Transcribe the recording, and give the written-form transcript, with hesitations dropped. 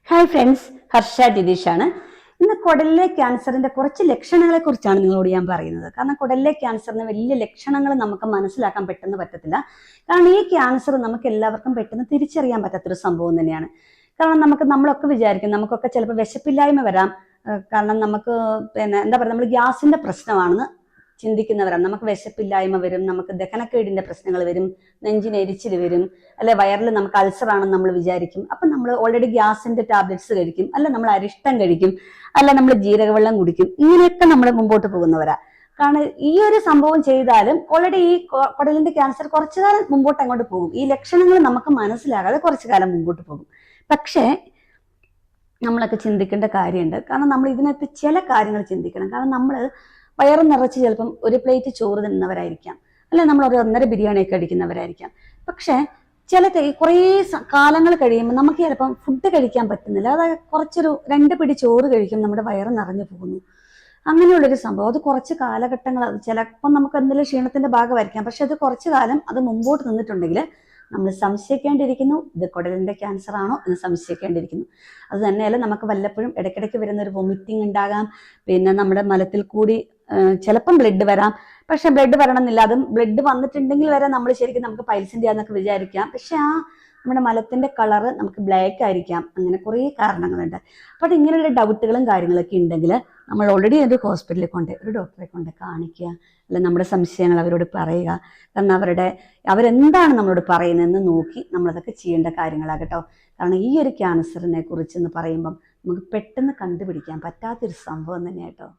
Hi friends, Harsh ജിതീഷാണ്. ഇന്ന് കുടലിലെ ക്യാൻസറിന്റെ കുറച്ച് ലക്ഷണങ്ങളെ കുറിച്ചാണ് നിങ്ങളോട് ഞാൻ പറയുന്നത്. കാരണം കുടലിലെ ക്യാൻസറിന് വലിയ ലക്ഷണങ്ങൾ നമുക്ക് മനസ്സിലാക്കാൻ പെട്ടെന്ന് പറ്റത്തില്ല. കാരണം ഈ ക്യാൻസർ നമുക്ക് എല്ലാവർക്കും പെട്ടെന്ന് തിരിച്ചറിയാൻ പറ്റാത്തൊരു സംഭവം തന്നെയാണ്. കാരണം നമ്മളൊക്കെ വിചാരിക്കും നമുക്കൊക്കെ ചിലപ്പോൾ വിശപ്പില്ലായ്മ വരാം. കാരണം നമുക്ക് എന്താ പറയുക, നമ്മൾ ഗ്യാസിന്റെ പ്രശ്നമാണെന്ന് ചിന്തിക്കുന്നവരാണ്. നമുക്ക് വിശപ്പില്ലായ്മ വരും, നമുക്ക് ദഹനക്കേടിന്റെ പ്രശ്നങ്ങൾ വരും, നെഞ്ചിന് എരിച്ചിൽ വരും, അല്ലെ വയറിൽ നമുക്ക് അൾസർ ആണെന്ന് നമ്മൾ വിചാരിക്കും. അപ്പൊ നമ്മൾ ഓൾറെഡി ഗ്യാസിന്റെ ടാബ്ലറ്റ്സ് കഴിക്കും, അല്ല നമ്മൾ അരിഷ്ടം കഴിക്കും, അല്ല നമ്മൾ ജീരകവെള്ളം കുടിക്കും. ഇങ്ങനെയൊക്കെ നമ്മൾ മുമ്പോട്ട് പോകുന്നവരാ. കാരണം ഈ ഒരു സംഭവം ചെയ്താലും ഓൾറെഡി ഈ കുടലിന്റെ ക്യാൻസർ കുറച്ചു കാലം മുമ്പോട്ട് അങ്ങോട്ട് പോകും. ഈ ലക്ഷണങ്ങൾ നമുക്ക് മനസ്സിലാകാതെ കുറച്ചു കാലം മുമ്പോട്ട് പോകും. പക്ഷേ നമ്മളൊക്കെ ചിന്തിക്കേണ്ട കാര്യമുണ്ട്. കാരണം നമ്മൾ ഇതിനകത്ത് ചില കാര്യങ്ങൾ ചിന്തിക്കണം. കാരണം നമ്മൾ വയറ് നിറച്ച് ചിലപ്പം ഒരു പ്ലേറ്റ് ചോറ് തിന്നുന്നവരായിരിക്കാം, അല്ലെ നമ്മൾ ഒരു ഒന്നര ബിരിയാണിയൊക്കെ അടിക്കുന്നവരായിരിക്കാം. പക്ഷെ കുറേ കാലങ്ങൾ കഴിയുമ്പോൾ നമുക്ക് ചിലപ്പം ഫുഡ് കഴിക്കാൻ പറ്റുന്നില്ല. അതായത് കുറച്ചൊരു 2 പിടി ചോറ് കഴിക്കും, നമ്മുടെ വയറ് നിറഞ്ഞു പോകുന്നു. അങ്ങനെയുള്ളൊരു സംഭവം. അത് കുറച്ച് കാലഘട്ടങ്ങൾ, ചിലപ്പം നമുക്ക് എന്തെങ്കിലും ക്ഷീണത്തിന്റെ ഭാഗമായിരിക്കാം. പക്ഷെ അത് കുറച്ചു കാലം അത് മുമ്പോട്ട് നിന്നിട്ടുണ്ടെങ്കിൽ നമ്മൾ സംശയിക്കേണ്ടിയിരിക്കുന്നു. ഇത് കുടലിന്റെ ക്യാൻസർ ആണോ എന്ന് സംശയിക്കേണ്ടിയിരിക്കുന്നു. അത് തന്നെയല്ല, നമുക്ക് വല്ലപ്പോഴും ഇടയ്ക്കിടയ്ക്ക് വരുന്ന ഒരു വൊമിറ്റിംഗ് ഉണ്ടാകാം. പിന്നെ നമ്മുടെ മലത്തിൽ കൂടി ചിലപ്പം ബ്ലഡ് വരാം. പക്ഷെ ബ്ലഡ് വരണമെന്നില്ല. അതും ബ്ലഡ് വന്നിട്ടുണ്ടെങ്കിൽ വരെ നമ്മൾ ശരിക്കും നമുക്ക് പൈൽസിന്റെ ആണെന്നൊക്കെ വിചാരിക്കാം. പക്ഷെ നമ്മുടെ മലത്തിന്റെ കളറ് നമുക്ക് ബ്ലാക്ക് ആയിരിക്കാം. അങ്ങനെ കുറേ കാരണങ്ങളുണ്ട്. അപ്പോൾ ഇങ്ങനെയുള്ള ഡൗട്ടുകളും കാര്യങ്ങളൊക്കെ ഉണ്ടെങ്കിൽ നമ്മൾ ഓൾറെഡി ഒരു ഹോസ്പിറ്റലിൽ ഒരു ഡോക്ടറെ കൊണ്ട് കാണിക്കുക, അല്ല നമ്മുടെ സംശയങ്ങൾ അവരോട് പറയുക. കാരണം അവരെന്താണ് നമ്മളോട് പറയുന്നതെന്ന് നോക്കി നമ്മളതൊക്കെ ചെയ്യേണ്ട കാര്യങ്ങളാകട്ടോ. കാരണം ഈ ഒരു ക്യാൻസറിനെ കുറിച്ചെന്ന് പറയുമ്പം നമുക്ക് പെട്ടെന്ന് കണ്ടുപിടിക്കാൻ പറ്റാത്തൊരു സംഭവം തന്നെയാട്ടോ.